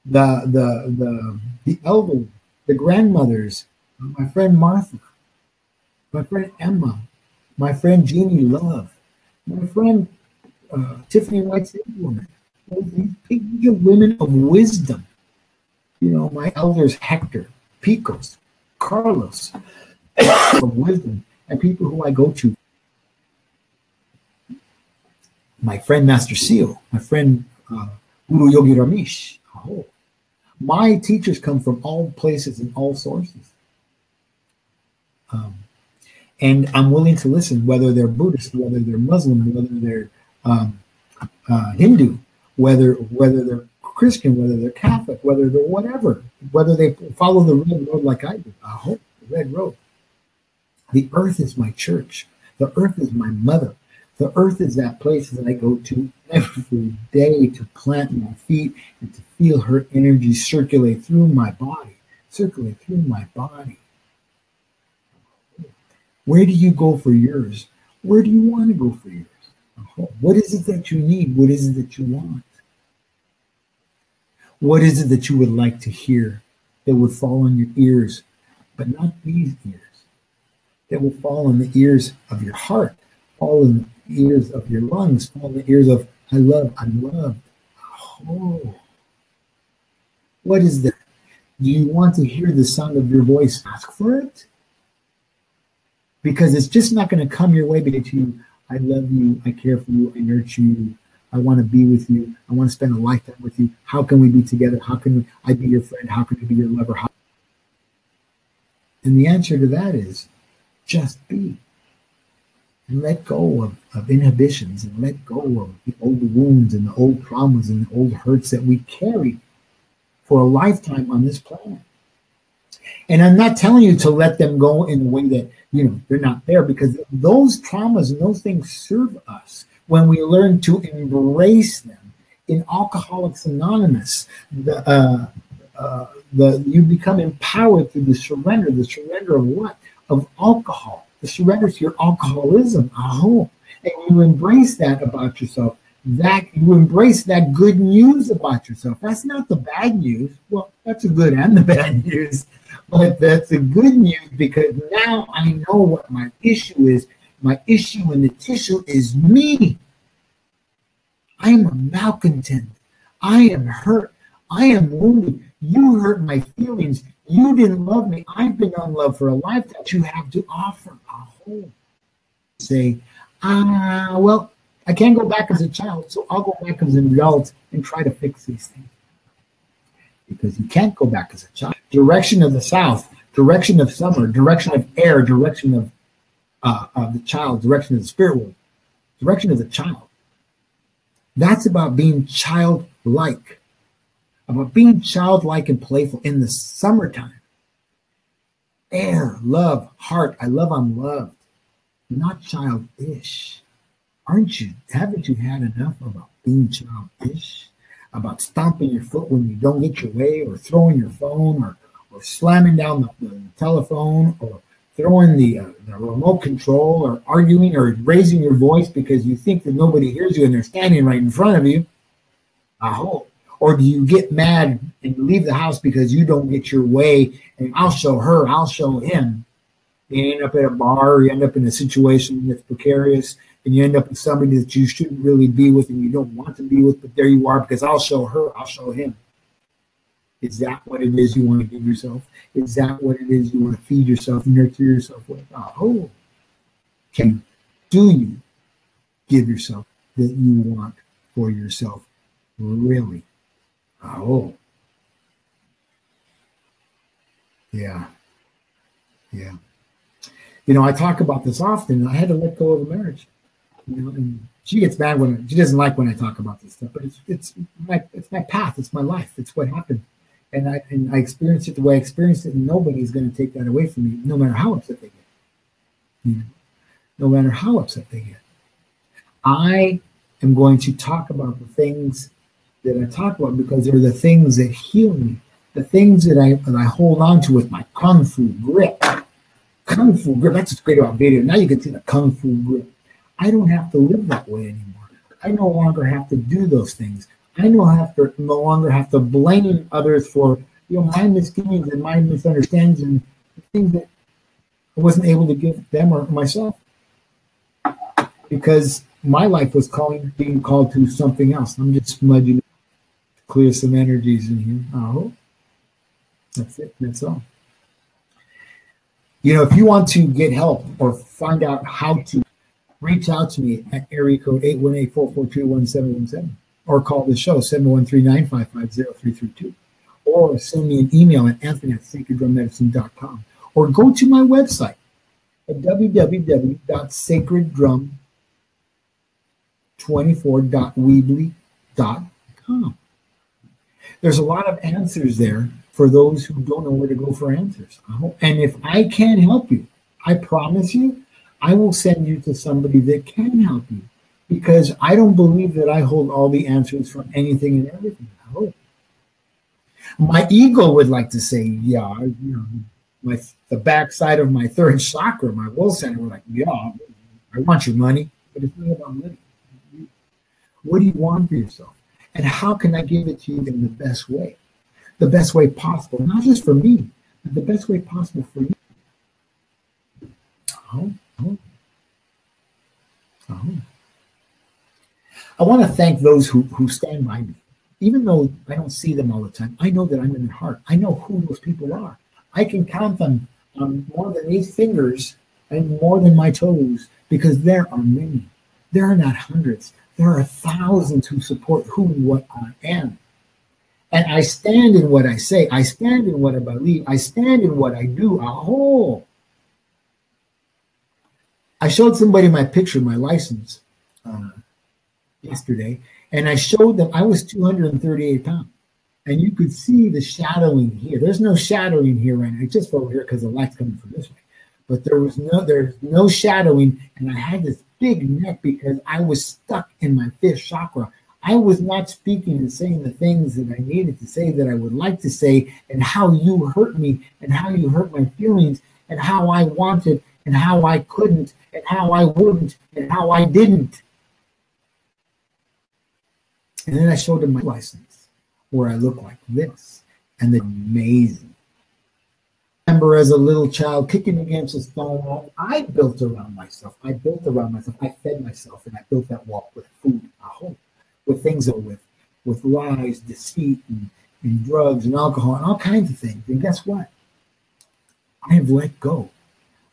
the elder, the grandmothers, my friend Martha, my friend Emma, my friend Jeannie Love, my friend Tiffany White's woman. These are women of wisdom. You know, my elders Hector, Picos, Carlos, of wisdom, and people who I go to. My friend Master Seal, my friend Guru Yogi Ramesh. Oh. My teachers come from all places and all sources. And I'm willing to listen, whether they're Buddhist, whether they're Muslim, whether they're Hindu, whether they're Christian, whether they're Catholic, whether they're whatever, whether they follow the red road like I do. I hope the red road. The earth is my church. The earth is my mother. The earth is that place that I go to every day to plant my feet and to feel her energy circulate through my body. Where do you go for yours? Where do you want to go for yours? What is it that you need? What is it that you want? What is it that you would like to hear that would fall on your ears, but not these ears? That will fall on the ears of your heart, fall in the ears of your lungs, fall in the ears of I love, I'm loved. Oh, what is that? Do you want to hear the sound of your voice? Ask for it. Because it's just not going to come your way because you, I love you, I care for you, I nurture you, I want to be with you, I want to spend a lifetime with you. How can we be together? How can I be your friend? How can I be your lover? And the answer to that is just be. And let go of inhibitions and let go of the old wounds and the old traumas and the old hurts that we carry for a lifetime on this planet. And I'm not telling you to let them go in a way that, you know, they're not there, because those traumas and those things serve us when we learn to embrace them. In Alcoholics Anonymous, you become empowered through the surrender of what? Of alcohol, the surrender to your alcoholism. And you embrace that about yourself. That you embrace that good news about yourself. That's not the bad news. Well, that's the good and the bad news. But that's the good news, because now I know what my issue is. My issue in the tissue is me. I am a malcontent. I am hurt. I am wounded. You hurt my feelings. You didn't love me. I've been unloved for a life that you have to offer. Say, well, I can't go back as a child, so I'll go back as an adult and try to fix these things. Because you can't go back as a child. Direction of the south, direction of summer, direction of air, direction of the child, direction of the spirit world, direction of the child. That's about being childlike, and playful in the summertime. Air, love, heart, I love, I'm loved, not childish. Haven't you had enough about being childish? About stomping your foot when you don't get your way, or throwing your phone, or slamming down the telephone, or throwing the remote control, or arguing, or raising your voice because you think that nobody hears you and they're standing right in front of you. Or do you get mad and leave the house because you don't get your way, and I'll show her, I'll show him. You end up at a bar, or you end up in a situation that's precarious, and you end up with somebody that you shouldn't really be with and you don't want to be with, but there you are because I'll show her, I'll show him. Is that what it is you want to give yourself? Is that what it is you want to feed yourself, nurture yourself with? Do you give yourself that you want for yourself? Really? Yeah. You know, I talk about this often. I had to let go of a marriage. You know, and she gets mad when she doesn't like when I talk about this stuff. But it's my path. It's my life. It's what happened, and I experienced it the way I experienced it. And nobody's going to take that away from me, no matter how upset they get. You know, no matter how upset they get. I am going to talk about the things that I talk about because they're the things that heal me, the things that I hold on to with my kung fu grip. Kung fu grip. That's what's great about video. Now you can see the kung fu grip. I don't have to live that way anymore. I no longer have to do those things. I no longer have to blame others for, you know, my misgivings and my misunderstandings and the things that I wasn't able to give them or myself. Because my life was being called to something else. I'm just smudging to clear some energies in here. Oh, that's it. That's all. You know, if you want to get help or find out how to, reach out to me at area code 818-442-1717 or call the show 713-955-0332 or send me an email at anthony@sacreddrummedicine.com or go to my website at www.sacreddrum24.weebly.com. There's a lot of answers there for those who don't know where to go for answers. And if I can help you, I promise you, I will send you to somebody that can help you, because I don't believe that I hold all the answers for anything and everything. I hope. My ego would like to say, yeah, you know, the backside of my third chakra, my will center, we're like, yeah, I want your money, but it's not about money. What do you want for yourself? And how can I give it to you in the best way possible, not just for me, but the best way possible for you? I want to thank those who stand by me. Even though I don't see them all the time, I know that I'm in their heart. I know who those people are. I can count them on more than 8 fingers and more than my toes, because there are many. There are not hundreds. There are thousands who support who and what I am. And I stand in what I say. I stand in what I believe. I stand in what I do. I showed somebody my picture, my license, yesterday, and I showed them I was 238 pounds. And you could see the shadowing here. There's no shadowing here right now. It's just over here because the light's coming from this way. But there's no shadowing, and I had this big neck because I was stuck in my 5th chakra. I was not speaking and saying the things that I needed to say, that I would like to say, and how you hurt me, and how you hurt my feelings, and how I wanted, and how I couldn't, and how I wouldn't, and how I didn't. And then I showed them my license, where I look like this, and they're amazing. I remember as a little child kicking against a stone wall. I built around myself. I fed myself, and I built that wall with food, I hope, with things that with lies, deceit, and drugs, and alcohol, and all kinds of things. And guess what? I have let go.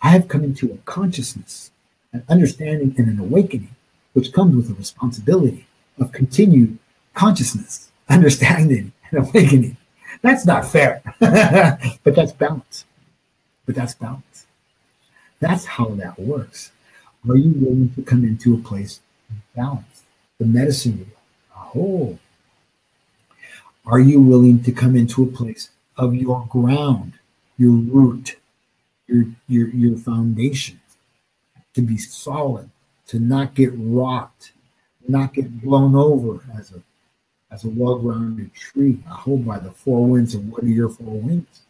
I have come into a consciousness, an understanding, and an awakening, which comes with a responsibility of continued consciousness, understanding, and awakening. That's not fair, but that's balance. That's how that works. Are you willing to come into a place of balance? The medicine wheel. Are you willing to come into a place of your ground, your root, your foundation, to be solid, to not get rocked, not get blown over as a well-grounded tree, I hold by the 4 winds. And what are your 4 winds?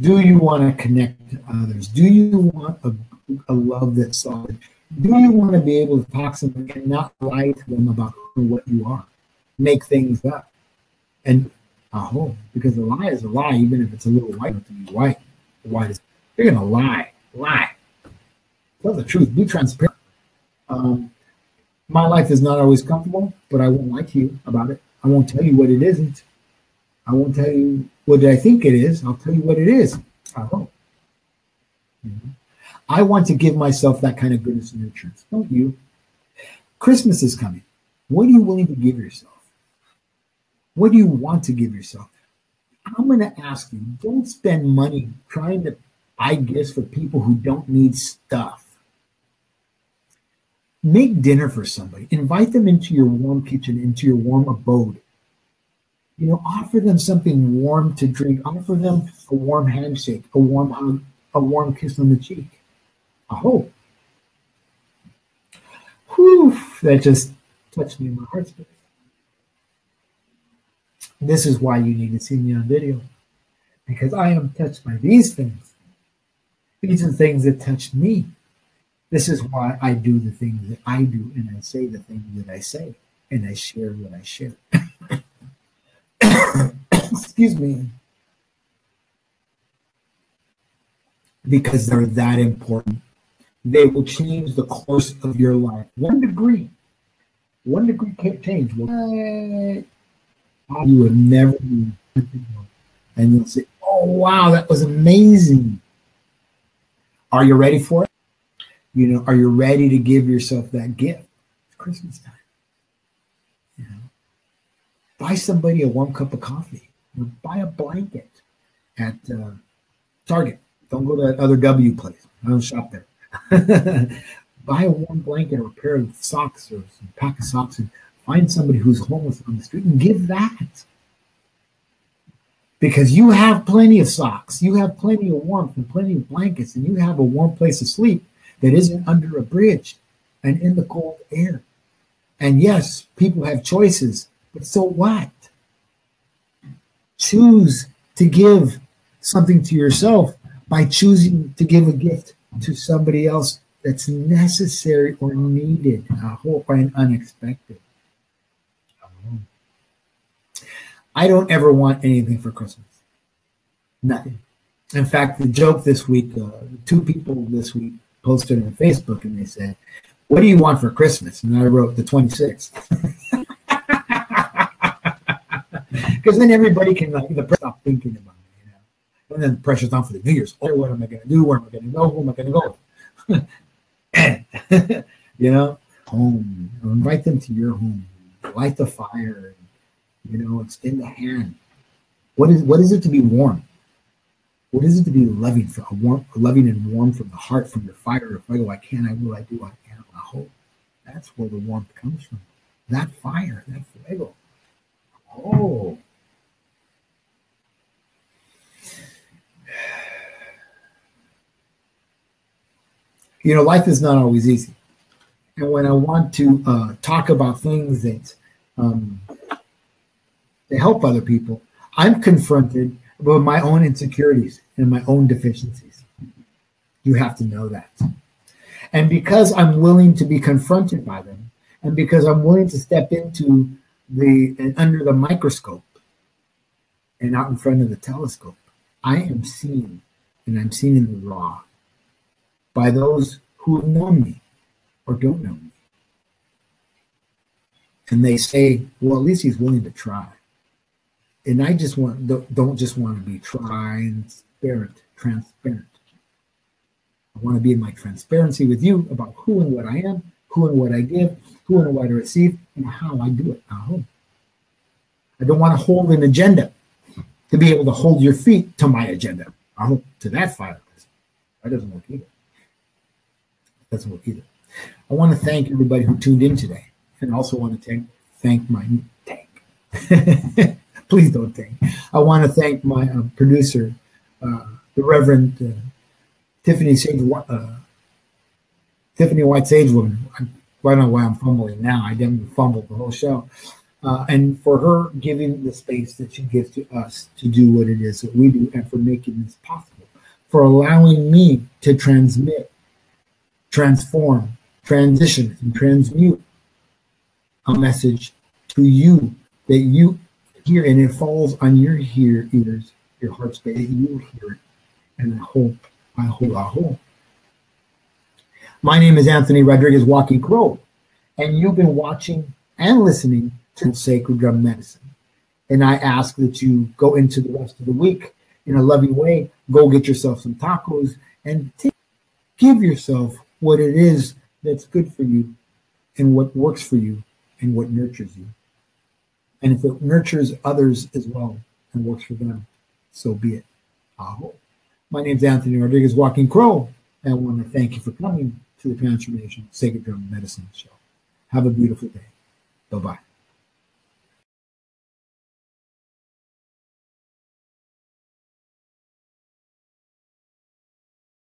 Do you want to connect to others? Do you want a love that's solid? Do you want to be able to talk to them and not lie to them about who and what you are? Make things up. And because a lie is a lie, even if it's a little white, to be white. White is, you're going to lie. Tell the truth. Be transparent. My life is not always comfortable, but I won't lie to you about it. I won't tell you what it isn't. I won't tell you what I think it is. I'll tell you what it is. I hope. I want to give myself that kind of goodness and nurturance. Don't you? Christmas is coming. What are you willing to give yourself? What do you want to give yourself? I'm going to ask you, don't spend money trying to buy gifts for people who don't need stuff. Make dinner for somebody. Invite them into your warm kitchen, into your warm abode. You know, offer them something warm to drink. Offer them a warm handshake, a warm hug, a warm kiss on the cheek. I hope. Whew, that just touched me in my heart space. This is why you need to see me on video, because I am touched by these things. These are things that touch me. This is why I do the things that I do, and I say the things that I say, and I share what I share. Excuse me. Because they're that important. They will change the course of your life. 1 degree. 1 degree can't change. What? You have never been. And you'll say, oh, wow, that was amazing. Are you ready for it? You know, are you ready to give yourself that gift? It's Christmas time. You know, buy somebody a warm cup of coffee. Or buy a blanket at Target. Don't go to that other W place. I don't shop there. Buy a warm blanket or a pair of socks or some pack of socks and find somebody who's homeless on the street and give that. Because you have plenty of socks, you have plenty of warmth and plenty of blankets, and you have a warm place to sleep that isn't under a bridge and in the cold air. And yes, people have choices, but so what? Choose to give something to yourself by choosing to give a gift to somebody else that's necessary or needed, or unexpected. I don't ever want anything for Christmas. Nothing. In fact, the joke this week, 2 people this week posted on Facebook and they said, what do you want for Christmas? And I wrote the 26th. Because then everybody can, like, the press stop thinking about it, you know. And then the pressure's on for the New Year's. Oh, what am I going to do? Where am I going to go? Who am I going to go? And, you know, home. Invite them to your home. Light the fire. You know, extend the hand. What is it to be warm? What is it to be loving, loving and warm from the heart, from your fire? If I go, I can, I will, I do, I can, I hope. That's where the warmth comes from. That fire, that fuego. Oh. You know, life is not always easy. And when I want to talk about things that to help other people, I'm confronted with my own insecurities and my own deficiencies. You have to know that. And because I'm willing to be confronted by them, and because I'm willing to step into under the microscope and out in front of the telescope, I am seen, and I'm seen in the raw by those who have known me or don't know me. And they say, well, at least he's willing to try. And I just don't just want to be transparent. I want to be in my transparency with you about who and what I am, who and what I give, who and what I receive, and how I do it at home. I don't want to hold an agenda to be able to hold your feet to my agenda. I hope to that fire. That doesn't work either. Doesn't work either. I want to thank everybody who tuned in today, and also want to thank my tank. Please don't think. I want to thank my producer, the Reverend Tiffany White Sage Woman. I don't know why I'm fumbling now. I didn't fumble the whole show. And for her giving the space that she gives to us to do what it is that we do, and for making this possible, for allowing me to transmit, transform, transition, and transmute a message to you that you hear, and it falls on your ears, your heart space, you'll hear it. And I hope. My name is Anthony Rodriguez Walking Crow, and you've been watching and listening to Sacred Drum Medicine. And I ask that you go into the rest of the week in a loving way. Go get yourself some tacos and give yourself what it is that's good for you and what works for you and what nurtures you. And if it nurtures others as well and works for them, so be it. Aho. My name's Anthony Rodriguez, Walking Crow, and I want to thank you for coming to the Transformational Sacred Drum Medicine Show. Have a beautiful day. Bye-bye.